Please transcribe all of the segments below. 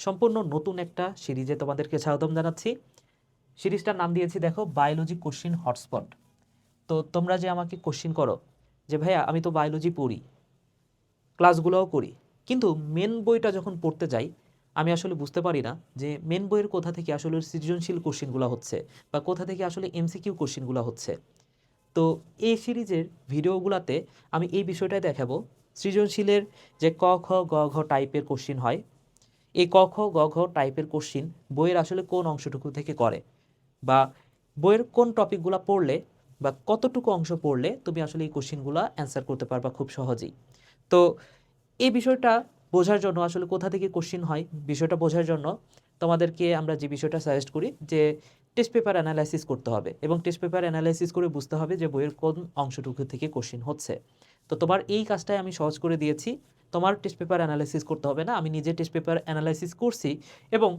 সম্পূর্ণ নতুন একটা সিরিজে তোমাদেরকে স্বাগতম জানাচ্ছি। সিরিজটার নাম দিয়েছি দেখো বায়োলজি কোশ্চিন হটস্পট। তো তোমরা যে আমাকে কোশ্চিন করো যে ভাইয়া আমি তো বায়োলজি পড়ি, ক্লাসগুলোও করি, কিন্তু মেন বইটা যখন পড়তে যাই আমি আসলে বুঝতে পারি না যে মেন বইয়ের কোথা থেকে আসলে সৃজনশীল কোশ্চিনগুলো হচ্ছে বা কোথা থেকে আসলে এমসিকিউ কোশ্চিনগুলো হচ্ছে। তো এই সিরিজের ভিডিওগুলোতে আমি এই বিষয়টাই দেখাবো, সৃজনশীলের যে ক খ গ ঘ টাইপের কোশ্চিন হয়, এই ক খ গ ঘ টাইপের কোশ্চিন বইয়ের আসলে কোন অংশটুকু থেকে করে, বা বইয়ের কোন টপিকগুলো পড়লে বা কতটুকু অংশ পড়লে তুমি আসলে এই কোশ্চিনগুলো অ্যান্সার করতে পারবা খুব সহজেই। তো এই বিষয়টা বোঝার জন্য আসলে কোথা থেকে কোশ্চিন হয় বিষয়টা বোঝার জন্য তোমাদেরকে আমরা যে বিষয়টা সাজেস্ট করি যে টেস্ট পেপার অ্যানালাইসিস করতে হবে, এবং টেস্ট পেপার অ্যানালাইসিস করে বুঝতে হবে যে বইয়ের কোন অংশটুকু থেকে কোশ্চিন হচ্ছে। তো তোমার এই কাজটাই আমি সহজ করে দিয়েছি, তোমার টেস্ট পেপার অ্যানালাইসিস করতে হবে না, আমি নিজে টেস্ট পেপার অ্যানালাইসিস করছি এবং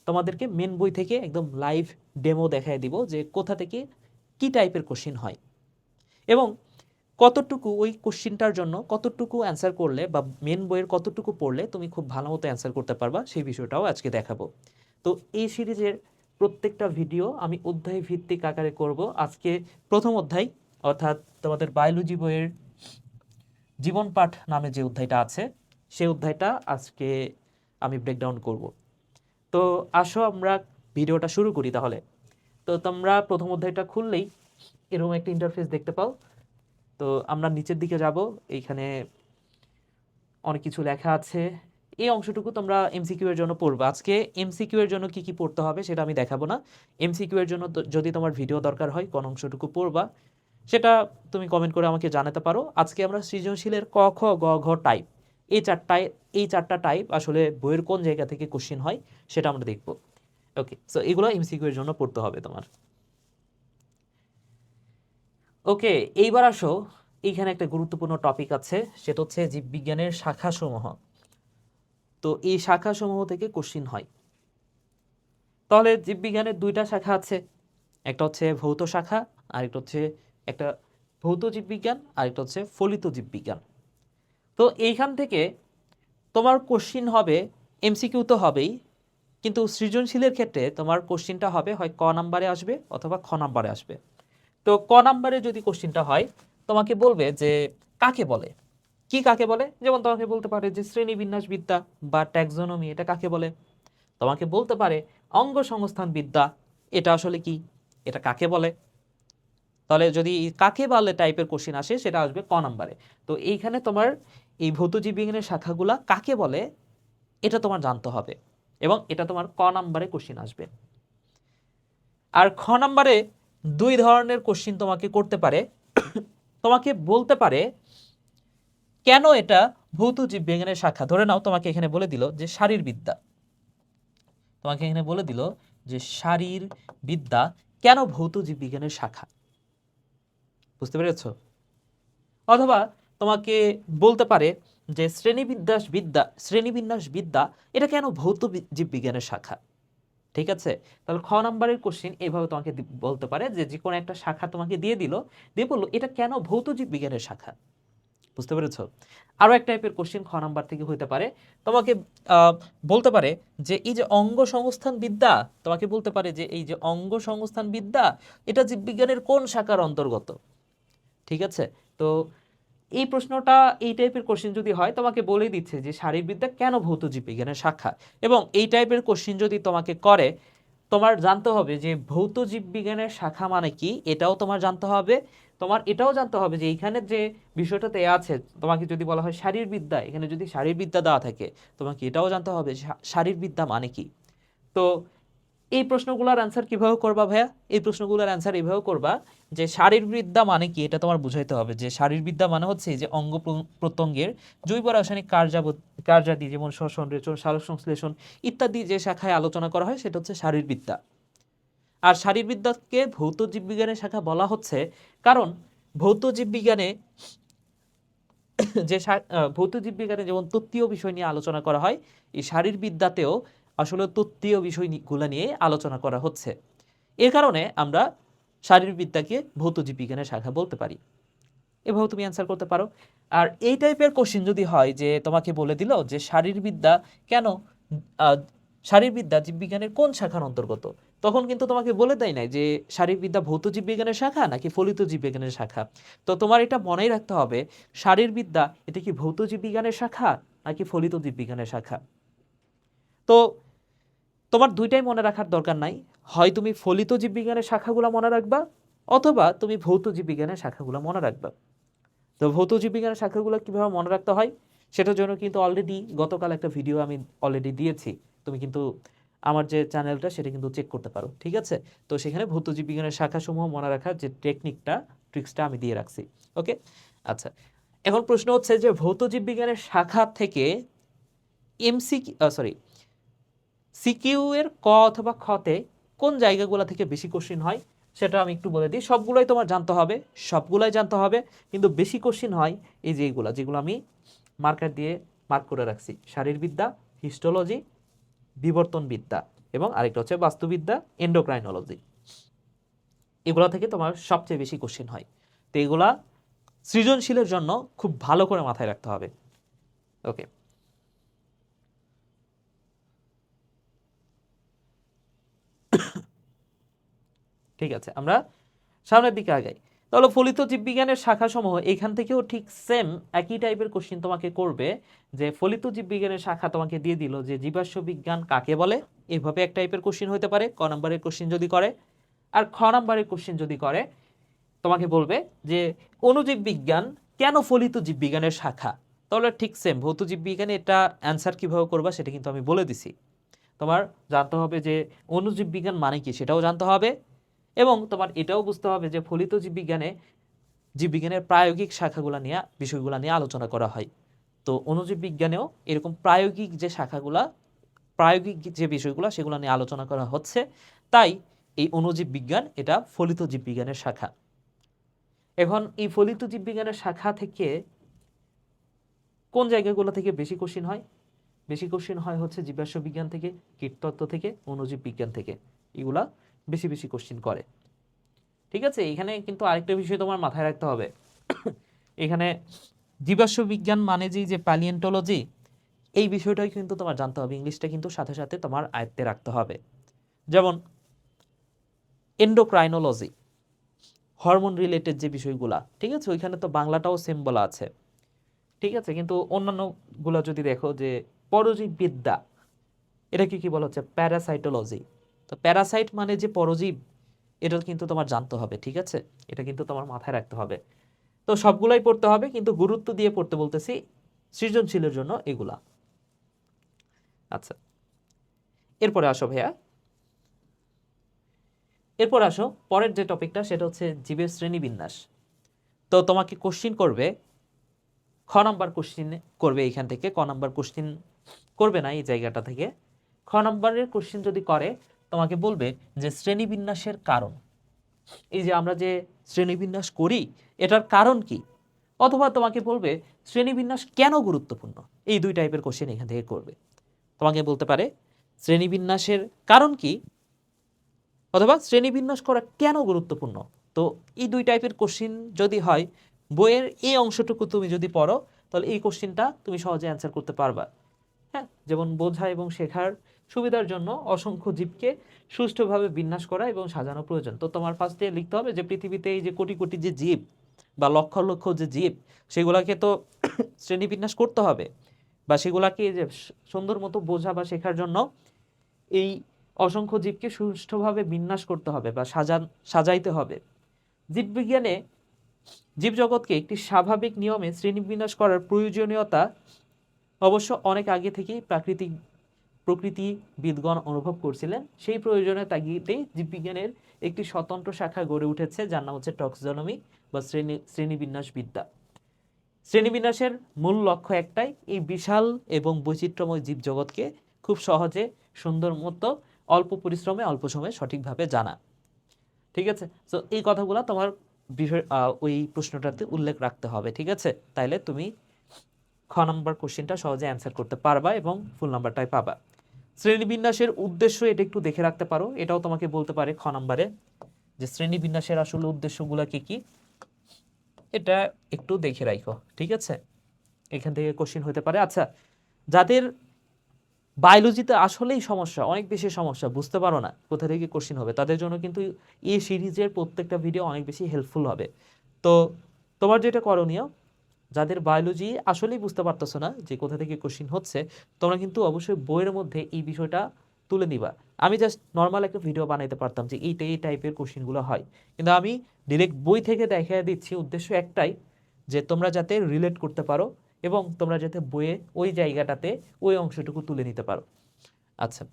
তোমাদেরকে মেন বই থেকে একদম লাইভ ডেমো দেখায় দিব যে কোথা থেকে কী টাইপের কোশ্চিন হয় এবং কতটুকু ওই কোশ্চিনটার জন্য কতটুকু অ্যান্সার করলে বা মেন বইয়ের কতটুকু পড়লে তুমি খুব ভালো মতো অ্যান্সার করতে পারবা সেই বিষয়টাও আজকে দেখাবো। তো এই সিরিজের প্রত্যেকটা ভিডিও আমি অধ্যায় ভিত্তিক আকারে করব। আজকে প্রথম অধ্যায়, অর্থাৎ তোমাদের বায়োলজি বইয়ের জীবন পাঠ নামে যে অধ্যায়টা আছে সেই অধ্যায়টা আজকে আমি ব্রেকডাউন করব। তো আসো আমরা ভিডিওটা শুরু করি তাহলে। তো তোমরা প্রথম অধ্যায়টা খুললেই এরকম একটা ইন্টারফেস দেখতে পাও। তো আমরা নিচের দিকে যাব, এইখানে অনেক কিছু লেখা আছে। এই অংশটুকু তোমরা এমসিকিউ এর জন্য পড়বে। আজকে এমসিকিউ এর জন্য কি কি পড়তে হবে সেটা আমি দেখাবো না। এমসিকিউ এর জন্য যদি তোমার ভিডিও দরকার হয় কোন অংশটুকু পড়বা সেটা তুমি কমেন্ট করে আমাকে জানাতে পারো। আজকে আমরা সৃজনশীলের ক খ গ ঘ টাইপ, এই চারটা টাইপ আসলে বইয়ের কোন জায়গা থেকে কোশ্চিন হয় সেটা আমরা দেখব। ওকে, সো এগুলো এমসিকিউ এর জন্য পড়তে হবে তোমার। ওকে, এইবার আসো, এইখানে একটা গুরুত্বপূর্ণ টপিক আছে, সেটা হচ্ছে জীববিজ্ঞানের শাখাসমূহ। তো এই শাখাসমূহ থেকে কোশ্চিন হয়। তাহলে জীববিজ্ঞানের দুইটা শাখা আছে, একটা হচ্ছে ভৌত শাখা, আরেকটা হচ্ছে একটা ভৌত জীববিজ্ঞান, আরেকটা হচ্ছে ফলিত জীববিজ্ঞান। তো এইখান থেকে তোমার কোশ্চিন হবে, এমসিকিউ তো হবেই, কিন্তু সৃজনশীলের ক্ষেত্রে তোমার কোশ্চিনটা হবে হয় ক নাম্বারে আসবে অথবা খ নাম্বারে আসবে। তো ক নাম্বারে যদি কোশ্চিনটা হয় তোমাকে বলবে যে কাকে বলে, কি কাকে বলে, যেমন তোমাকে বলতে পারে যে শ্রেণীবিন্যাসবিদ্যা বা ট্যাক্সোনমি এটা কাকে বলে, তোমাকে বলতে পারে অঙ্গ সংস্থান বিদ্যা এটা আসলে কি, এটা কাকে বলে। তাহলে যদি কাকে বলে টাইপের কোশ্চিন আসে সেটা আসবে ক নাম্বারে। তো এইখানে তোমার এই ভৌত জীববিজ্ঞানের শাখাগুলা কাকে বলে এটা তোমার জানতে হবে এবং এটা তোমার ক নাম্বারে কোশ্চিন আসবে। আর খ নাম্বারে দুই ধরনের কোশ্চিন তোমাকে করতে পারে। তোমাকে বলতে পারে কেন এটা ভৌত জীববিজ্ঞানের শাখা। ধরে নাও তোমাকে এখানে বলে দিল যে শারীরবিদ্যা, তোমাকে এখানে বলে দিল যে শারীরবিদ্যা কেন ভৌত জীববিজ্ঞানের শাখা, বুঝতে পেরেছো? অথবা তোমাকে বলতে পারে যে শ্রেণীবিন্যাস বিদ্যা এটা কেন ভৌত জীববিজ্ঞানের শাখা। ঠিক আছে, তাহলে খ নাম্বারের কোশ্চিন এইভাবে তোমাকে বলতে পারে যে যে কোনো একটা শাখা তোমাকে দিয়ে দিল, দিয়ে বললো এটা কেন ভৌত জীববিজ্ঞানের শাখা। বুঝতে পেরেছো? আরও এক টাইপের কোশ্চিন খ নাম্বার থেকে হইতে পারে, তোমাকে বলতে পারে যে এই যে অঙ্গ সংস্থান বিদ্যা, তোমাকে বলতে পারে যে এই যে অঙ্গ সংস্থান বিদ্যা এটা জীববিজ্ঞানের কোন শাখার অন্তর্গত। ঠিক আছে, তো এই প্রশ্নটা এই টাইপের কোশ্চিন যদি হয় তোমাকে বলেই দিচ্ছে যে শারীরবিদ্যা কেন ভৌত জীববিজ্ঞানের শাখা। এবং এই টাইপের কোশ্চিন যদি তোমাকে করে তোমার জানতে হবে যে ভৌত জীববিজ্ঞানের শাখা মানে কি, এটাও তোমার জানতে হবে। তোমার এটাও জানতে হবে যে এইখানে যে বিষয়টাতে আছে, তোমাকে যদি বলা হয় শারীরবিদ্যা, এখানে যদি শারীরবিদ্যা দেওয়া থাকে তোমাকে এটাও জানতে হবে শারীরবিদ্যা মানে কি। তো এই প্রশ্নগুলোর অ্যান্সার কিভাবে করবা ভাইয়া? এই প্রশ্নগুলোর অ্যান্সার এইভাবে করবা যে শারীরবিদ্যা মানে কি এটা তোমার বুঝাইতে হবে যে শারীরবিদ্যা মানে হচ্ছে যে অঙ্গ প্রত্যঙ্গের জৈব রাসায়নিক কার্যাদি যেমন শ্বসন, রেচন, সালোকসংশ্লেষণ ইত্যাদি যে শাখায় আলোচনা করা হয় সেটা হচ্ছে শারীরবিদ্যা। আর শারীরবিদ্যাকে ভৌত জীববিজ্ঞানের শাখা বলা হচ্ছে কারণ ভৌত জীববিজ্ঞানে যে ভৌত জীববিজ্ঞানে যেমন তত্ত্বীয় বিষয় নিয়ে আলোচনা করা হয়, এই শারীরবিদ্যাতেও আসলে তত্ত্বীয় বিষয়গুলো নিয়ে আলোচনা করা হচ্ছে। এর কারণে আমরা শারীরবিদ্যাকে ভৌত জীববিজ্ঞানের শাখা বলতে পারি। এভাবে তুমি অ্যান্সার করতে পারো। আর এই টাইপের কোশ্চিন যদি হয় যে তোমাকে বলে দিল যে শারীরবিদ্যা কেন শারীরবিদ্যা জীববিজ্ঞানের কোন শাখার অন্তর্গত, তখন কিন্তু তোমাকে বলে দেয় নাই যে শারীরবিদ্যা ভৌত জীববিজ্ঞানের শাখা নাকি ফলিত জীববিজ্ঞানের শাখা। তো তোমার এটা মনেই রাখতে হবে, শারীরবিদ্যা এটা কি ভৌত জীববিজ্ঞানের শাখা নাকি ফলিত জীববিজ্ঞানের শাখা। তো তোমার দুইটাই মনে রাখার দরকার নাই, হয় তুমি ফলিত জীববিজ্ঞানের শাখাগুলো মনে রাখবা অথবা তুমি ভৌত জীববিজ্ঞানের শাখাগুলো মনে রাখবা। তো ভৌত জীববিজ্ঞানের শাখাগুলো কিভাবে মনে রাখতে হয় সেটার জন্য কিন্তু অলরেডি গতকাল একটা ভিডিও আমি অলরেডি দিয়েছি, তুমি কিন্তু আমার যে চ্যানেলটা সেটা কিন্তু চেক করতে পারো, ঠিক আছে। তো সেখানে ভৌত জীববিজ্ঞানের শাখাসমূহ মনে রাখার যে ট্রিক্সটা আমি দিয়ে রাখছি। ওকে, আচ্ছা, এখন প্রশ্ন হচ্ছে যে ভৌত জীববিজ্ঞানের শাখা থেকে সিকিউ এর ক অথবা খতে কোন জায়গাগুলো থেকে বেশি কোশ্চিন হয় সেটা আমি একটু বলে দিই। সবগুলোই তোমার জানতে হবে, সবগুলাই জানতে হবে, কিন্তু বেশি কোশ্চিন হয় এই যেগুলো আমি মার্কার দিয়ে মার্ক করে রাখছি: শারীরবিদ্যা, হিস্টোলজি, বিবর্তনবিদ্যা এবং আরেকটা হচ্ছে বাস্তুবিদ্যা, এন্ডোক্রাইনোলজি। এগুলা থেকে তোমার সবচেয়ে বেশি কোশ্চিন হয়। তো এগুলা সৃজনশীলের জন্য খুব ভালো করে মাথায় রাখতে হবে। ওকে, ঠিক আছে, আমরা সামনের দিকে আগাই। তাহলে ফলিত জীববিজ্ঞানের শাখাসমূহ এখান থেকেও ঠিক সেম একই টাইপের কোশ্চিন তোমাকে করবে, যে ফলিত জীববিজ্ঞানের শাখা তোমাকে দিয়ে দিল যে জীবাশ্ম বিজ্ঞান কাকে বলে, এইভাবে এক টাইপের কোশ্চিন হতে পারে ক নম্বরের কোশ্চিন যদি করে। আর খ নম্বরের কোশ্চিন যদি করে তোমাকে বলবে যে অণুজীব বিজ্ঞান কেন ফলিত জীববিজ্ঞানের শাখা। তাহলে ঠিক সেম ভৌত জীববিজ্ঞানে এটা অ্যান্সার কিভাবে করবা সেটা কিন্তু আমি বলে দিছি। তোমার জানতে হবে যে অণুজীব বিজ্ঞান মানে কি সেটাও জানতে হবে, এবং তোমার এটাও বুঝতে হবে যে ফলিত জীববিজ্ঞানের প্রায়োগিক শাখাগুলো নিয়ে বিষয়গুলো নিয়ে আলোচনা করা হয়। তো অণুজীব বিজ্ঞানেও এরকম প্রায়োগিক যে বিষয়গুলো সেগুলো নিয়ে আলোচনা করা হচ্ছে, তাই এই অণুজীব বিজ্ঞান এটা ফলিত জীববিজ্ঞানের শাখা। এখন এই ফলিত জীববিজ্ঞানের শাখা থেকে কোন জায়গাগুলো থেকে বেশি কোশ্চিন হয়? বেশি কোশ্চিন হয় হচ্ছে জীবাশ্ম বিজ্ঞান থেকে, কীটতত্ত্ব থেকে, অণুজীব বিজ্ঞান থেকে। এগুলা বেশি বেশি কোশ্চিন করে, ঠিক আছে। এখানে কিন্তু আরেকটা বিষয় তোমার মাথায় রাখতে হবে, এখানে জীবাশ্ম বিজ্ঞান মানে যে প্যালিয়েন্টোলজি, এই বিষয়টাই কিন্তু তোমার জানতে হবে, ইংলিশটা কিন্তু সাথে সাথে তোমার আয়ত্তে রাখতে হবে। যেমন এন্ডোক্রাইনোলজি, হরমোন রিলেটেড যে বিষয়গুলা, ঠিক আছে, ওইখানে তো বাংলাটাও সেম বলা আছে, ঠিক আছে। কিন্তু অন্যান্যগুলো যদি দেখো যে পরজীব বিদ্যা, এটাকে কি বলা হচ্ছে? প্যারাসাইটোলজি। তো প্যারাসাইট মানে যে পরজীব, এটা কিন্তু তোমার জানতে হবে, ঠিক আছে, এটা কিন্তু তোমার মাথায় রাখতে হবে। তো সবগুলাই পড়তে হবে, কিন্তু গুরুত্ব দিয়ে পড়তে বলতেছি সৃজনশীলের জন্য এগুলা। আচ্ছা, এরপরে আসো ভাইয়া, এরপর আসো পরের যে টপিকটা সেটা হচ্ছে জীবের শ্রেণীবিন্যাস। তো তোমাকে কোশ্চিন করবে, খ নাম্বার কোশ্চিন করবে এখান থেকে, ক নাম্বার কোশ্চিন করবে না এই জায়গাটা থেকে। খ নাম্বারের কোশ্চিন যদি করে তোমাকে বলবে যে শ্রেণীবিন্যাসের কারণ, এই যে আমরা যে শ্রেণীবিন্যাস করি এটার কারণ কি, অথবা তোমাকে বলবে শ্রেণীবিন্যাস কেন গুরুত্বপূর্ণ। এই দুই টাইপের কোশ্চেন এখান থেকে করবে। তোমাকে বলতে পারে শ্রেণীবিন্যাসের কারণ কি, অথবা শ্রেণীবিন্যাস করা কেন গুরুত্বপূর্ণ। তো এই দুই টাইপের কোশ্চিন যদি হয়, বইয়ের এই অংশটুকু তুমি যদি পড়ো তাহলে এই কোশ্চিনটা তুমি সহজে অ্যান্সার করতে পারবা। হ্যাঁ, যেমন বোঝা এবং শেখার সুবিধার জন্য অসংখ্য জীবকে সুষ্ঠুভাবে বিন্যাস করা এবং সাজানো প্রয়োজন। তো তোমার ফার্স্টে লিখতে হবে যে পৃথিবীতে এই যে কোটি কোটি যে জীব বা লক্ষ লক্ষ যে জীব, সেগুলাকে তো শ্রেণীবিন্যাস করতে হবে, বা সেগুলাকে যে সুন্দর মতো বোঝা বা শেখার জন্য এই অসংখ্য জীবকে সুষ্ঠুভাবে বিন্যাস করতে হবে বা সাজাইতে হবে। জীববিজ্ঞানে জীবজগৎকে একটি স্বাভাবিক নিয়মে শ্রেণীবিন্যাস করার প্রয়োজনীয়তা অবশ্য অনেক আগে থেকেই প্রকৃতিবিদগণ অনুভব করছিলেন। সেই প্রয়োজনের তাগিদেই জীববিজ্ঞানের একটি স্বতন্ত্র শাখা গড়ে উঠেছে, যার নাম হচ্ছে টক্সোনমি বা শ্রেণীবিন্যাস বিদ্যা। শ্রেণীবিন্যাসের মূল লক্ষ্য একটাই, এই বিশাল এবং বৈচিত্র্যময় জীবজগৎকে খুব সহজে সুন্দর মতো অল্প পরিশ্রমে অল্প সময়ে সঠিকভাবে জানা, ঠিক আছে। তো এই কথাগুলো তোমার বিষয় ওই প্রশ্নটাতে উল্লেখ রাখতে হবে, ঠিক আছে, তাইলে তুমি খ নম্বর কোশ্চেনটা সহজে অ্যান্সার করতে পারবা এবং ফুল নাম্বারটাই পাবা। শ্রেণীবিন্যাসের উদ্দেশ্য এটা একটু দেখে রাখতে পারো, এটাও তোমাকে বলতে পারে খ নম্বরে যে শ্রেণীবিন্যাসের আসলে উদ্দেশ্যগুলো কি কি, এটা একটু দেখে রাখো, ঠিক আছে, এখান থেকে কোশ্চেন হতে পারে। আচ্ছা, যাদের বায়োলজিতে আসলেই সমস্যা, অনেক বেশি সমস্যা, বুঝতে পারো না কোথা থেকে কোশ্চিন হবে, তাদের জন্য কিন্তু এই সিরিজের প্রত্যেকটা ভিডিও অনেক বেশি হেল্পফুল হবে। তো তোমার যেটা করণীয়, যাদের বায়োলজি আসলেই বুঝতে পারতেছো না যে কোথা থেকে কোশ্চিন হচ্ছে, তোমরা কিন্তু অবশ্যই বইয়ের মধ্যে এই বিষয়টা তুলে নিবা। আমি জাস্ট নর্মাল একটা ভিডিও বানাইতে পারতাম যে এই টাইপের কোশ্চিনগুলো হয়, কিন্তু আমি ডিরেক্ট বই থেকে দেখিয়ে দিচ্ছি, উদ্দেশ্য একটাই, যে তোমরা যাতে রিলেট করতে পারো এবং তোমরা যাতে বইয়ে ওই জায়গাটাতে ওই অংশটুকু তুলে নিতে পারো। আচ্ছা,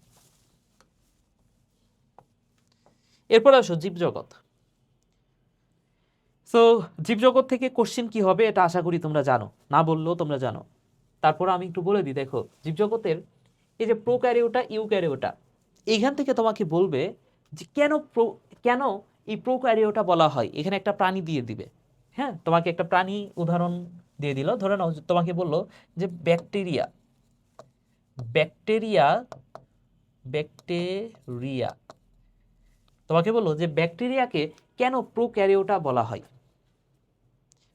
এরপর আসো জীবজগৎ। সো জীবজগৎ থেকে কোশ্চিন কি হবে এটা আশা করি তোমরা জানো, না বললেও তোমরা জানো। তারপর আমি একটু বলে দিই, দেখো জীবজগতের এই যে প্রোক্যারিওটা ইউক্যারিওটা, এইখান থেকে তোমাকে বলবে যে কেন এই প্রোক্যারিওটা বলা হয়, এখানে একটা প্রাণী দিয়ে দিবে। হ্যাঁ, তোমাকে একটা প্রাণী উদাহরণ দিয়ে দিল, ধরে নাও তোমাকে বললো যে ব্যাকটেরিয়া, ব্যাকটেরিয়া ব্যাকটেরিয়া তোমাকে বললো যে ব্যাকটেরিয়াকে কেন প্রোক্যারিওটা বলা হয়,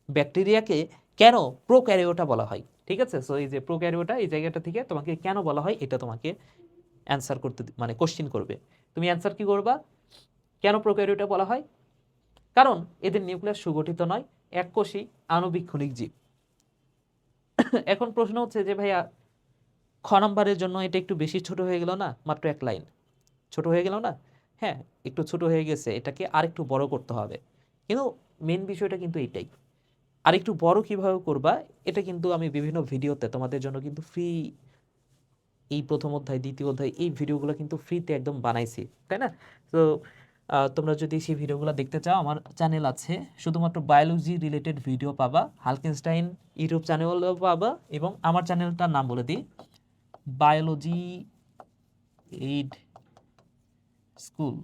ব্যাকটেরিয়াকে কেন প্রোক্যারিওটা বলা হয়। ঠিক আছে, সো এই যে প্রোক্যারিওটা, এই জায়গাটা থেকে তোমাকে কেন বলা হয় এটা তোমাকে অ্যান্সার করতে, মানে কোশ্চিন করবে। তুমি অ্যান্সার কি করবা, কেন প্রোক্যারিওটা বলা হয়? কারণ এদের নিউক্লিয়াস সুগঠিত নয়, এককোষী আণুবীক্ষণিক জীব। এখন প্রশ্ন হচ্ছে যে ভাইয়া, খ নাম্বারের জন্য এটা একটু বেশি ছোট হয়ে গেল না, মাত্র এক লাইন ছোট হয়ে গেল না? হ্যাঁ, একটু ছোট হয়ে গেছে, এটাকে আরেকটু বড় করতে হবে। কিন্তু মেন বিষয়টা কিন্তু এইটাই। আর একটু বড় কিভাবে করবা, এটা কিন্তু আমি বিভিন্ন ভিডিওতে তোমাদের জন্য কিন্তু ফ্রি, এই প্রথম অধ্যায় দ্বিতীয় অধ্যায় এই ভিডিওগুলো কিন্তু ফ্রিতে একদম বানাইছি, তাই না? তো তোমরা যদি সেই ভিডিওগুলো দেখতে চাও, আমার চ্যানেল আছে, শুধুমাত্র বায়োলজি রিলেটেড ভিডিও পাবা, হালকেনস্টাইন ইউটিউব চ্যানেলও পাবা, এবং আমার চ্যানেলটার নাম বলে দিই, বায়োলজি এইড স্কুল।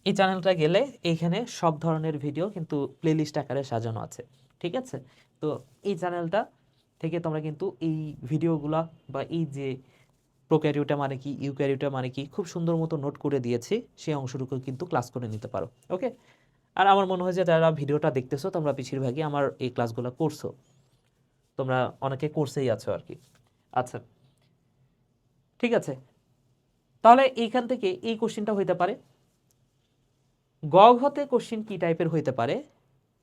এই চ্যানেলটা গেলে এইখানে সব ধরনের ভিডিও কিন্তু প্লেলিস্ট আকারে সাজানো আছে। ঠিক আছে, তো এই চ্যানেলটা থেকে তোমরা কিন্তু এই ভিডিওগুলা বা এই যে প্রোক্যারিওটা মানে কি, ইউক্যারিওটা মানে কি, খুব সুন্দর মতো নোট করে দিয়েছি, সেই অংশটুকু কিন্তু ক্লাস করে নিতে পারো। ওকে, আর আমার মনে হয় যে যারা ভিডিওটা দেখতেছো তোমরা বেশিরভাগই আমার এই ক্লাসগুলো করছো, তোমরা অনেকে কোর্সেই আছো আর কি। আচ্ছা, ঠিক আছে, তাহলে এইখান থেকে এই কোশ্চেনটা হইতে পারে। গ ঘতে কোশ্চেন কি টাইপের হইতে পারে,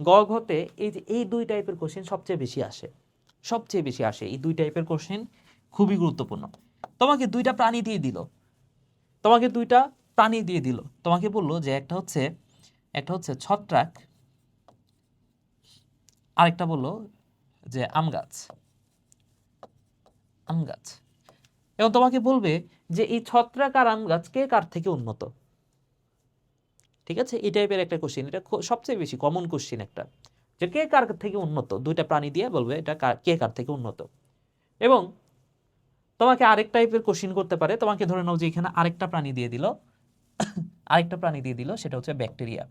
গ ঘতে এই যে এই দুই টাইপের কোশ্চেন সবচেয়ে বেশি আসে, সবচেয়ে বেশি আসে এই দুই টাইপের কোশ্চেন, খুবই গুরুত্বপূর্ণ। তোমাকে দুইটা প্রাণী দিয়ে দিল, তোমাকে দুইটা প্রাণী দিয়ে দিল, তোমাকে বললো যে একটা হচ্ছে ছত্রাক, আরেকটা বললো যে আম গাছ, আম গাছ। এবং তোমাকে বলবে যে এই ছত্রাক আর আম গাছ কে কার থেকে উন্নত। ঠিক আছে, এই টাইপের একটা কোশ্চেন, এটা সবচেয়ে বেশি কমন কোশ্চেন একটা, যে কে কার থেকে উন্নত, দুইটা প্রাণী দিয়ে বলবে এটা কে কার থেকে উন্নত। এবং তোমাকে আরেক টাইপের কোশ্চেন করতে পারে, তোমাকে ধরে নাও যে এখানে আরেকটা প্রাণী দিয়ে দিল, আরেকটা প্রাণী দিয়ে দিল, সেটা হচ্ছে ব্যাকটেরিয়া,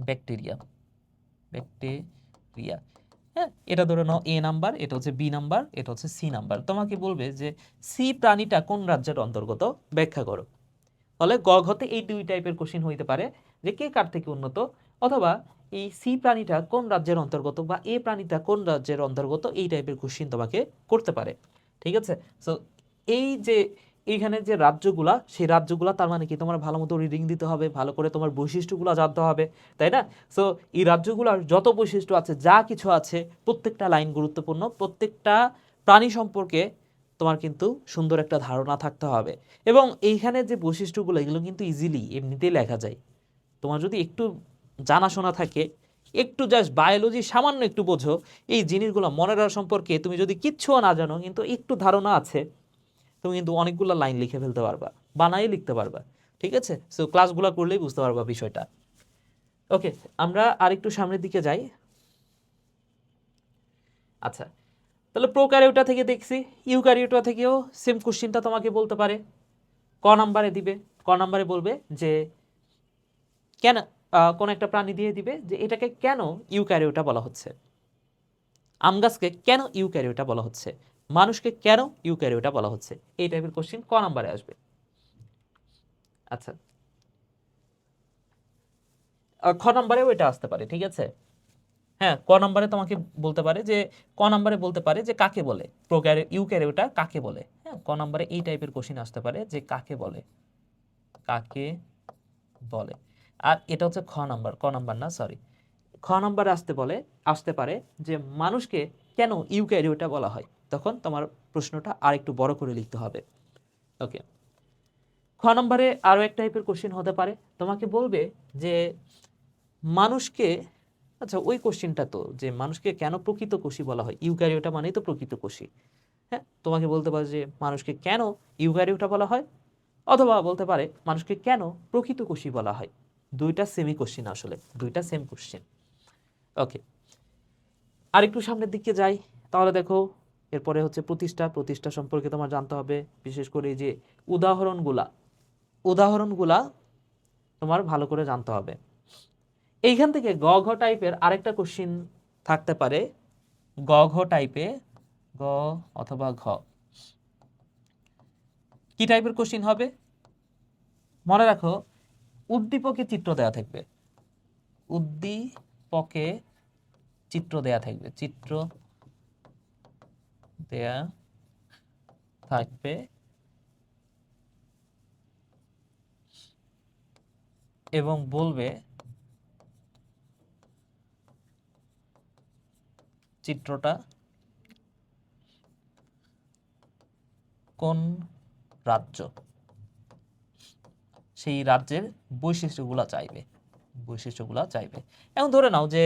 ব্যাকটেরিয়া ব্যাকটেরিয়া হ্যাঁ, এটা ধরে নাও এ নাম্বার, এটা হচ্ছে বি নাম্বার, এটা হচ্ছে সি নাম্বার। তোমাকে বলবে যে সি প্রাণীটা কোন রাজ্যের অন্তর্গত, ব্যাখ্যা করো। ফলে গ ঘতে এই দুই টাইপের কোশ্চেন হইতে পারে, যে কে কার থেকে উন্নত, অথবা এই সি প্রাণীটা কোন রাজ্যের অন্তর্গত, বা এ প্রাণীটা কোন রাজ্যের অন্তর্গত, এই টাইপের কোশ্চেন তোমাকে করতে পারে। ঠিক আছে, সো এই যে এইখানে যে রাজ্যগুলা, সেই রাজ্যগুলা তার মানে কি, তোমার ভালো মতো রিডিং দিতে হবে, ভালো করে তোমার বৈশিষ্ট্যগুলো জানতে হবে, তাই না? সো এই রাজ্যগুলোর যত বৈশিষ্ট্য আছে, যা কিছু আছে, প্রত্যেকটা লাইন গুরুত্বপূর্ণ, প্রত্যেকটা প্রাণী সম্পর্কে তোমার কিন্তু সুন্দর একটা ধারণা থাকতে হবে। এবং এইখানে যে বৈশিষ্ট্যগুলো, এগুলো কিন্তু ইজিলি এমনিতেই লেখা যায়। তোমার যদি একটু জানাশোনা থাকে, একটু জাস্ট বায়োলজি সামান্য একটু বোঝো, এই জিনিসগুলো মনে রাখা সম্পর্কে তুমি যদি কিচ্ছুও না জানো, কিন্তু একটু ধারণা আছে, তুমি কিন্তু অনেকগুলো লাইন লিখে ফেলতে পারবা, বানাই লিখতে পারবা। ঠিক আছে, সো ক্লাসগুলো করলেই বুঝতে পারবা বিষয়টা। ওকে, আমরা আরেকটু সামনের দিকে যাই। আচ্ছা, তাহলে প্রোক্যারিওটা থেকে দেখছি, ইউক্যারিওটা থেকেও সেম কোশ্চিনটা তোমাকে বলতে পারে, ক নাম্বারে দিবে, ক নাম্বারে বলবে যে কেন, কোন একটা প্রাণী দিয়ে দিবে যে এটাকে কেন ইউক্যারিওটা বলা হচ্ছে, আম গাছকে কেন ইউক্যারিওটা বলা হচ্ছে, মানুষকে কেন ইউক্যারিওটা বলা হচ্ছে, এই টাইপের কোশ্চিন ক নাম্বারে আসবে। আচ্ছা, খ নাম্বারেও এটা আসতে পারে। ঠিক আছে, হ্যাঁ, ক নম্বরে তোমাকে বলতে পারে যে কাকে বলে, ইউক্যারিওটা কাকে বলে। হ্যাঁ, ক নম্বরে এই টাইপের কোশ্চিন আসতে পারে যে কাকে বলে, কাকে বলে। আর এটা হচ্ছে খ নাম্বার, ক নাম্বার না, সরি। খ নম্বরে আসতে পারে যে মানুষকে কেন ইউক্যারিওটা বলা হয়। তখন তোমার প্রশ্নটা আর একটু বড় করে লিখতে হবে। ওকে, খ নম্বরে আরো এক টাইপের কোশ্চিন হতে পারে, তোমাকে বলবে যে মানুষকে, আচ্ছা ওই কোশ্চিনটা তো যে মানুষকে কেন প্রকৃত কোষী বলা হয়, ইউক্যারিওটা মানেই তো প্রকৃত কোষী। হ্যাঁ, তোমাকে বলতে পারে যে মানুষকে কেন ইউক্যারিওটা বলা হয়, অথবা বলতে পারে মানুষকে কেন প্রকৃত কোষী বলা হয়। দুইটা সেমি কোশ্চিন, আসলে দুইটা সেম কোশ্চিন। ওকে, আর একটু সামনের দিকে যাই, তাহলে দেখো এরপরে হচ্ছে প্রতিষ্ঠা সম্পর্কে তোমার জানতে হবে, বিশেষ করে এই যে উদাহরণগুলা তোমার ভালো করে জানতে হবে। এইখান থেকে গ ঘ টাইপের আরেকটা কোশ্চিন থাকতে পারে, গ ঘ টাইপে, গ অথবা ঘ। কি টাইপের কোশ্চিন হবে মনে রাখো, উদ্দীপকে চিত্র দেয়া থাকবে, উদ্দীপকে চিত্র দেয়া থাকবে, চিত্র দেয়া থাকবে এবং বলবে চিত্রটা কোন রাজ্য, সেই রাজ্যের বৈশিষ্ট্যগুলা চাইবে। এখন ধরে নাও যে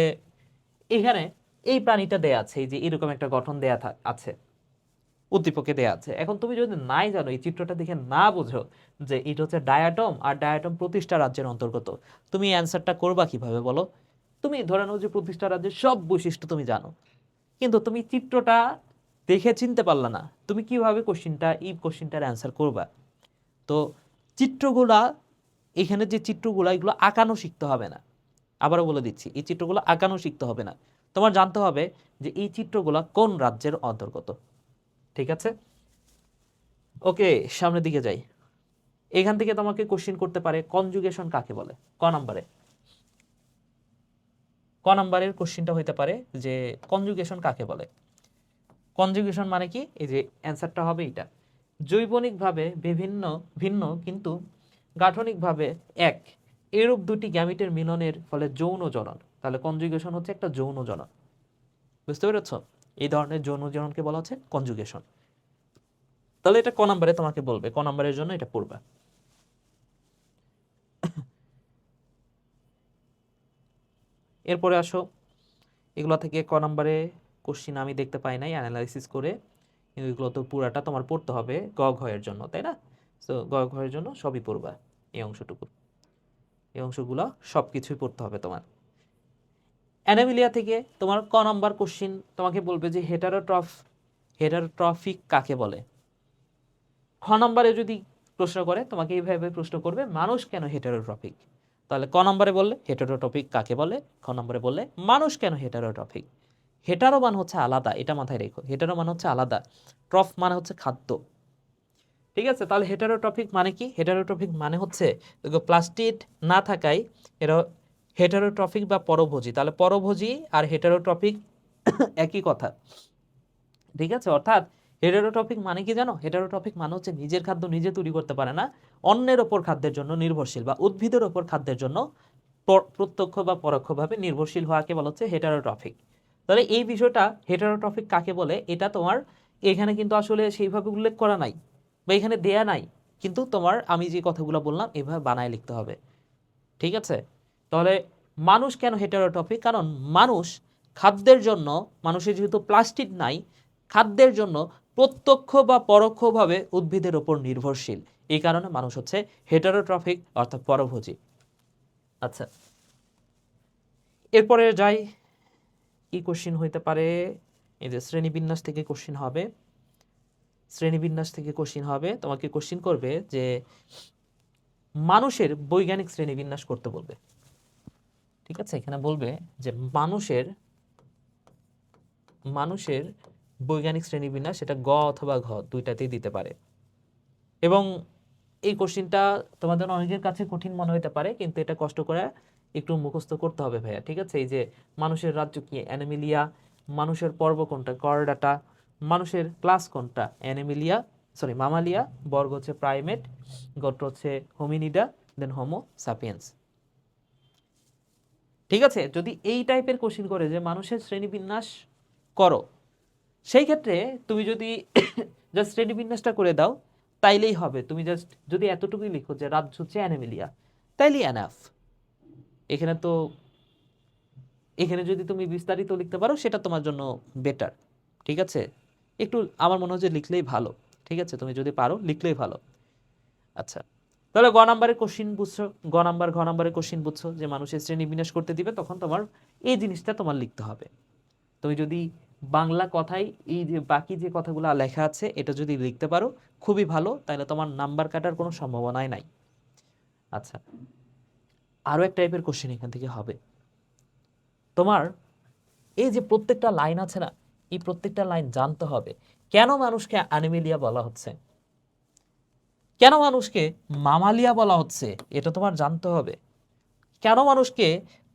এখানে এই প্রাণীটা দেয়া আছে, এই যে এরকম একটা গঠন দেয়া আছে, উদ্দীপকে দেয়া আছে। এখন তুমি যদি নাই জানো, এই চিত্রটা দেখে না বুঝো যে এটা হচ্ছে ডায়াটম, আর ডায়াটম প্রতিষ্ঠা রাজ্যের অন্তর্গত, তুমি অ্যান্সারটা করবা কিভাবে বলো? তুমি ধরে নাও যে প্রতিষ্ঠা রাজ্যের সব বৈশিষ্ট্য তুমি জানো, কিন্তু তুমি চিত্রটা দেখে চিনতে পারলা না, তুমি কিভাবে এই কোশ্চিনটার অ্যান্সার করবা? তো চিত্রগুলা, এখানে যে চিত্রগুলা, এগুলো আঁকানো শিখতে হবে না। আবারও বলে দিচ্ছি, এই চিত্রগুলো আঁকানো শিখতে হবে না, তোমার জানতে হবে যে এই চিত্রগুলা কোন রাজ্যের অন্তর্গত। ঠিক আছে, ওকে, সামনের দিকে যাই। এখান থেকে তোমাকে কোশ্চিন করতে পারে কনজুগেশন কাকে বলে। ক নাম্বারের কোশ্চিনটা হইতে পারে যে কনজুগেশন কাকে বলে। কনজুগেশন মানে কি, এই যে অ্যান্সারটা হবে এটা, জৈবনিকভাবে ভিন্ন কিন্তু গাঠনিকভাবে এক, এরূপ দুটি গ্যামিটের মিলনের ফলে যৌন জনন। তাহলে কনজুগেশন হচ্ছে একটা যৌন জনন, বুঝতে পেরেছ? এই ধরনের যৌন জননকে বলা হচ্ছে কনজুগেশন। তাহলে এটা ক নাম্বারে তোমাকে বলবে, ক নাম্বারের জন্য এটা পড়বা। এরপরে আসো, এগুলো থেকে ক নাম্বারে কোশ্চিন আমি দেখতে পাই নাই অ্যানালাইসিস করে, কিন্তু এগুলো তো পুরাটা তোমার পড়তে হবে গ ঘয়ের জন্য, তাই না? তো গ ঘয়ের জন্য সবই পড়বা, এই অংশগুলো সব কিছুই পড়তে হবে তোমার। অ্যানামিলিয়া থেকে তোমার ক নাম্বার কোশ্চিন তোমাকে বলবে যে হেটারোট্রফিক কাকে বলে। খ নাম্বারে যদি প্রশ্ন করে তোমাকে এইভাবে প্রশ্ন করবে, মানুষ কেন হেটারোট্রফিক। তাহলে ক নাম্বারে বললে হেটারোট্রফিক কাকে বলে, খ নাম্বারে বললে মানুষ কেন হেটারোট্রফিক। হেটারো মান হচ্ছে আলাদা, এটা মাথায় রেখো, হেটারো মান হচ্ছে আলাদা, ট্রফ মানে হচ্ছে খাদ্য। ঠিক আছে, তাহলে হেটারোট্রফিক মানে কি? হেটারোট্রফিক মানে হচ্ছে প্লাস্টিড না থাকায় এরা হেটারোট্রফিক বা পরভোজী। তাহলে পরভোজী আর হেটারোট্রফিক একই কথা। ঠিক আছে, অর্থাৎ হেটারোট্রফিক মানে কি জানো? হেটারোট্রফিক মানে হচ্ছে নিজের খাদ্য নিজে তৈরি করতে পারে না, অন্যের ওপর খাদ্যের জন্য নির্ভরশীল, বা উদ্ভিদের ওপর খাদ্যের জন্য প্রত্যক্ষ বা পরোক্ষভাবে নির্ভরশীল হওয়াকে বলা হচ্ছে হেটারোট্রফিক। তাহলে এই বিষয়টা হেটারোট্রফিক কাকে বলে, এটা তোমার এখানে কিন্তু আসলে সেইভাবে উল্লেখ করা নাই বা এখানে দেয়া নাই, কিন্তু তোমার আমি যে কথাগুলো বললাম এভাবে বানায় লিখতে হবে। ঠিক আছে, তাহলে মানুষ কেন হেটারোট্রফিক? কারণ খাদ্যের জন্য, মানুষের যেহেতু প্লাস্টিক নাই, খাদ্যের জন্য প্রত্যক্ষ বা পরোক্ষভাবে উদ্ভিদের ওপর নির্ভরশীল, এই কারণে মানুষ হচ্ছে হেটারোট্রফিক অর্থাৎ পরভোজী। আচ্ছা, এরপরে যাই, কি কোশ্চিন হইতে পারে? এই যে শ্রেণীবিন্যাস থেকে কোশ্চিন হবে, তোমাকে কোশ্চিন করবে যে মানুষের বৈজ্ঞানিক শ্রেণীবিন্যাস করতে বলবে। ঠিক আছে, এখানে বলবে যে মানুষের বৈজ্ঞানিক শ্রেণীবিন্যাস, সেটা গ অথবা ঘ দুইটাতেই দিতে পারে। এবং এই কোশ্চিনটা তোমাদের অনেকের কাছে কঠিন মনে হতে পারে, কিন্তু এটা কষ্ট করে একটু মুখস্থ করতে হবে ভাইয়া, ঠিক আছে? এই যে মানুষের রাজ্য কি, অ্যানিমিলিয়া, মানুষের পর্ব কোনটা, কর্ডাটা, মানুষের ক্লাস কোনটা, অ্যানিমিলিয়া, সরি মামালিয়া, বর্গ হচ্ছে প্রাইমেট, গোত্র হচ্ছে হোমিনিডা, দেন হোমো সাপিয়েন্স। ঠিক আছে? যদি এই টাইপের কোশ্চিন করে যে মানুষের শ্রেণীবিন্যাস করো, সেই ক্ষেত্রে তুমি যদি জাস্ট শ্রেণীবিন্যাসটা করে দাও তাইলেই হবে। তুমি জাস্ট যদি এতটুকুই লিখো যে রাজ্য হচ্ছে অ্যানিমিলিয়া, তাইলেই এনাফ। এখানে তো এখানে যদি তুমি বিস্তারিত লিখতে পারো সেটা তোমার জন্য বেটার, ঠিক আছে? একটু আমার মনে হয় যে লিখলেই ভালো, ঠিক আছে? তুমি যদি পারো লিখলেই ভালো। আচ্ছা, তাহলে গ নাম্বারের কোশ্চিন বুঝছো, ঘ নাম্বারের কোশ্চিন বুঝছো যে মানুষের শ্রেণী বিন্যাস করতে দিবে, তখন তোমার এই জিনিসটা তোমার লিখতে হবে। তুমি যদি বাংলা কথায় এই যে বাকি যে কথাগুলো লেখা আছে এটা যদি লিখতে পারো খুবই ভালো, তাহলে তোমার নাম্বার কাটার কোনো সম্ভাবনাই নাই। আচ্ছা, আরও এক টাইপের কোশ্চেন এখান থেকে হবে। তোমার এই যে প্রত্যেকটা লাইন আছে না, এই প্রত্যেকটা লাইন জানতে হবে কেন মানুষকে অ্যানিমেলিয়া বলা হচ্ছে, কেন মানুষকে মামালিয়া বলা হচ্ছে, এটা তোমার জানতে হবে। কেন মানুষকে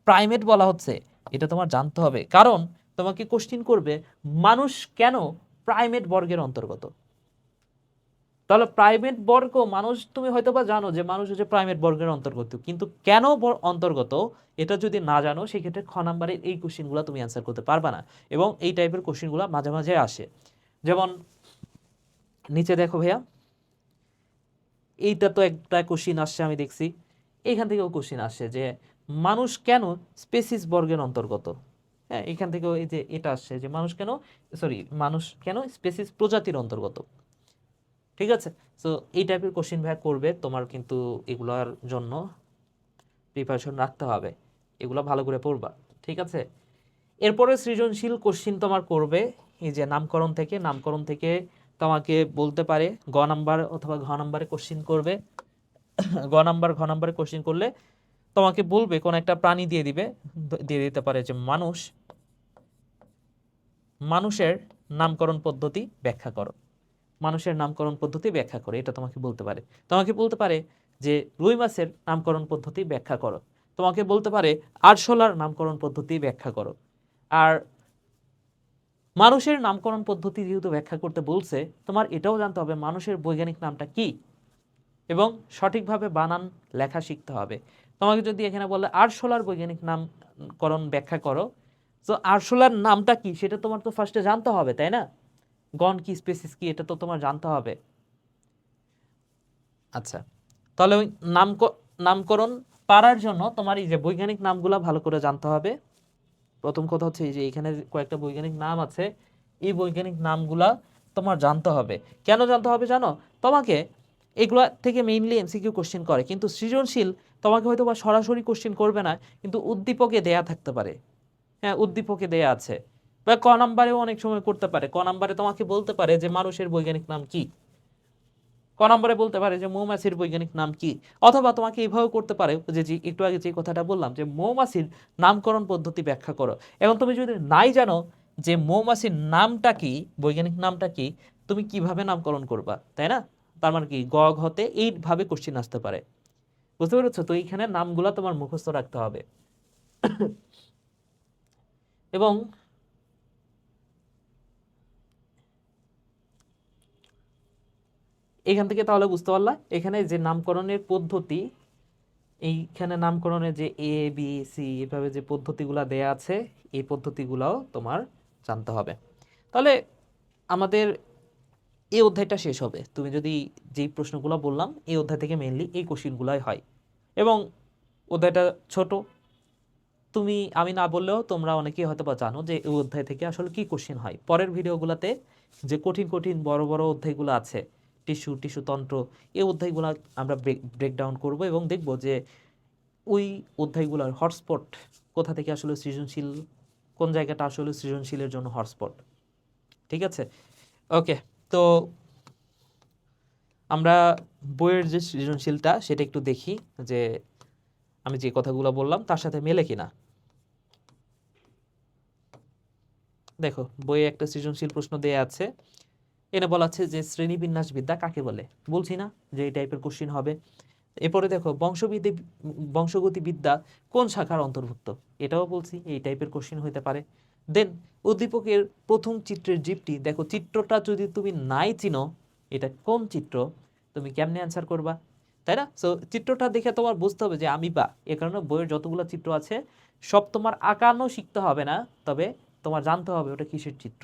প্রাইমেট বলা হচ্ছে, এটা তোমার জানতে হবে। কারণ তোমাকে কোশ্চিন করবে মানুষ কেন প্রাইমেট বর্গের অন্তর্গত। তাহলে প্রাইমেট বর্গ মানুষ, তুমি হয়তো বা জানো যে মানুষ হচ্ছে প্রাইমেট বর্গের অন্তর্গত, কিন্তু কেন অন্তর্গত এটা যদি না জানো সেক্ষেত্রে খ নাম্বারের এই কোশ্চিনগুলো তুমি অ্যান্সার করতে পারবা না। এবং এই টাইপের কোশ্চিনগুলো মাঝে মাঝে আসে। যেমন নিচে দেখো ভাইয়া, এইটা তো একটা কোশ্চিন আসছে আমি দেখছি, এইখান থেকেও কোশ্চিন আসছে যে মানুষ কেন স্পেসিস বর্গের অন্তর্গত। হ্যাঁ, এখান থেকেও এই যে এটা আসছে যে মানুষ কেন স্পেসিস প্রজাতির অন্তর্গত। ঠিক আছে? সো এই টাইপের কোশ্চিন ভাইয়া করবে, তোমার কিন্তু এগুলোর জন্য প্রিপারেশন রাখতে হবে, এগুলো ভালো করে পড়বা। ঠিক আছে? এরপরে সৃজনশীল কোশ্চিন তোমার করবে এই যে নামকরণ থেকে তোমাকে বলতে পারে গ নাম্বার অথবা ঘ নাম্বারে কোশ্চিন করবে। ঘ নাম্বারে কোশ্চিন করলে তোমাকে বলবে কোন একটা প্রাণী দিয়ে দিতে পারে যে মানুষের নামকরণ পদ্ধতি ব্যাখ্যা করো। মানুষের নামকরণ পদ্ধতি ব্যাখ্যা করো, এটা তোমাকে বলতে পারে যে রুই মাছের নামকরণ পদ্ধতি ব্যাখ্যা করো। তোমাকে বলতে পারে আরশোলার নামকরণ পদ্ধতি ব্যাখ্যা করো। আর মানুষের নামকরণ পদ্ধতি যেহেতু ব্যাখ্যা করতে বলছে, তোমার এটাও জানতে হবে মানুষের বৈজ্ঞানিক নামটা কি এবং সঠিকভাবে বানান লেখা শিখতে হবে। তোমাকে যদি এখানে বলে আরশোলার বৈজ্ঞানিক নামকরণ ব্যাখ্যা করো, তো আরশোলার নামটা কি সেটা তোমার তো ফার্স্টে জানতে হবে, তাই না? গণ কি, স্পেসিস কি, এটা তো তোমার জানতে হবে। আচ্ছা, তাহলে ওই নামকরণ পারার জন্য তোমার এই যে বৈজ্ঞানিক নামগুলা ভালো করে জানতে হবে। প্রথম কথা হচ্ছে এই যে এখানে কয়েকটা বৈজ্ঞানিক নাম আছে, এই বৈজ্ঞানিক নামগুলা তোমার জানতে হবে। কেন জানতে হবে জানো? তোমাকে এগুলা থেকে মেইনলি এমসিকিউ কোশ্চেন করে, কিন্তু সৃজনশীল তোমাকে হয়তো বা সরাসরি কোশ্চেন করবে না, কিন্তু উদ্দীপকে দেয়া থাকতে পারে। হ্যাঁ, উদ্দীপকে দেয়া আছে, বা ক নাম্বারেও অনেক সময় করতে পারে। ক নাম্বারে তোমাকে বলতে পারে যে মানুষের বৈজ্ঞানিক নাম কি, ক নম্বরে বলতে পারে যে মৌমাছির বৈজ্ঞানিক নাম কি। অথবা তোমাকে এইভাবে করতে পারে যে একটু আগে যে কথাটা বললাম যে মৌমাছির নামকরণ পদ্ধতি ব্যাখ্যা করো। এখন তুমি যদি নাই জানো যে মৌমাছির নামটা কি, বৈজ্ঞানিক নামটা কি, তুমি কিভাবে নামকরণ করবা, তাই না? তার মানে কি ঘতে এইভাবে কোশ্চিন আসতে পারে। বুঝতে পেরেছো? তো এইখানে নামগুলা তোমার মুখস্থ রাখতে হবে। এবং এখান থেকে তাহলে বুঝতে পারলা এখানে যে নামকরণের পদ্ধতি, এইখানে নামকরণে যে এ বি সি এভাবে যে পদ্ধতিগুলো দেয়া আছে, এই পদ্ধতিগুলোও তোমার জানতে হবে। তাহলে আমাদের এই অধ্যায়টা শেষ হবে তুমি যদি যেই প্রশ্নগুলো বললাম এই অধ্যায় থেকে মেইনলি এই কোশ্চিনগুলাই হয়। এবং অধ্যায়টা ছোট, আমি না বললেও তোমরা অনেকেই হয়তো বা জানো যে এই অধ্যায় থেকে আসলে কি কোশ্চিন হয়। পরের ভিডিওগুলোতে যে কঠিন কঠিন বড় বড় অধ্যায়গুলো আছে, টিস্যু তন্ত্র, এই অধ্যায়গুলো আমরা ব্রেকডাউন করব এবং দেখব যে ওই অধ্যায়গুলোর হটস্পট কোথা থেকে আসলে সৃজনশীল, কোন জায়গাটা আসলে সৃজনশীলের জন্য হটস্পট। ঠিক আছে? ওকে, তো আমরা বইয়ের যে সৃজনশীলটা সেটা একটু দেখি যে আমি যে কথাগুলো বললাম তার সাথে মেলে কিনা। দেখো বইয়ে একটা সৃজনশীল প্রশ্ন দেয়া আছে, এনে বলা আছে যে শ্রেণীবিন্যাস বিদ্যা কাকে বলে। বলছি না যে এই টাইপের কোশ্চিন হবে। এরপরে দেখো বংশগতিবিদ্যা কোন শাখার অন্তর্ভুক্ত, এটাও বলছি, এই টাইপের কোশ্চেন হতে পারে। দেন উদ্দীপকের প্রথম চিত্রের জীবটি, দেখো চিত্রটা যদি তুমি নাই চিনো এটা কোন চিত্র, তুমি কেমনে অ্যান্সার করবা, তাই না? সো চিত্রটা দেখে তোমার বুঝতে হবে যে আমিবা। এ কারণে বইয়ের যতগুলো চিত্র আছে সব তোমার আঁকানো শিখতে হবে না, তবে তোমার জানতে হবে ওটা কিসের চিত্র।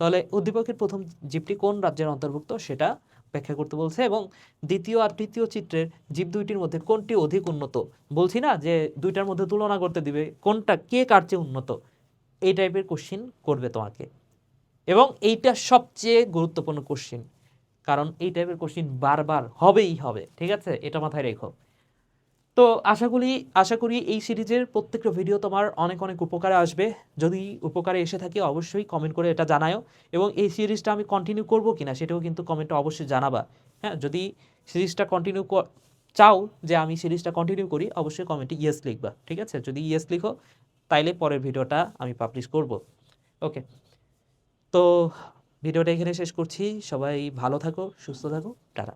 তাহলে উদ্দীপকের প্রথম জীবটি কোন রাজ্যের অন্তর্ভুক্ত সেটা ব্যাখ্যা করতে বলছে, এবং দ্বিতীয় আর তৃতীয় চিত্রের জীব দুইটির মধ্যে কোনটি অধিক উন্নত, বলছি না যে দুইটার মধ্যে তুলনা করতে দিবে কোনটা কে কার চেয়ে উন্নত, এই টাইপের কোশ্চিন করবে তোমাকে। এবং এইটা সবচেয়ে গুরুত্বপূর্ণ কোশ্চিন, কারণ এই টাইপের কোশ্চিন বারবার হবেই হবে, ঠিক আছে, এটা মাথায় রেখো। তো আশা করি এই সিরিজের প্রত্যেকটা ভিডিও তোমার অনেক অনেক উপকারে আসবে। যদি উপকারে এসে থাকে অবশ্যই কমেন্ট করে এটা জানাও, এবং এই সিরিজটা আমি কন্টিনিউ করব কিনা সেটাও কিন্তু কমেন্টে অবশ্যই জানাবা। হ্যাঁ, যদি সিরিজটা কন্টিনিউ চাও যে আমি সিরিজটা কন্টিনিউ করি, অবশ্যই কমেন্টে ইয়েস লিখবা, ঠিক আছে? যদি ইয়েস লিখো তাইলে পরের ভিডিওটা আমি পাবলিশ করব। ওকে, তো ভিডিওটা এখানে শেষ করছি। সবাই ভালো থাকো, সুস্থ থাকো, টাটা।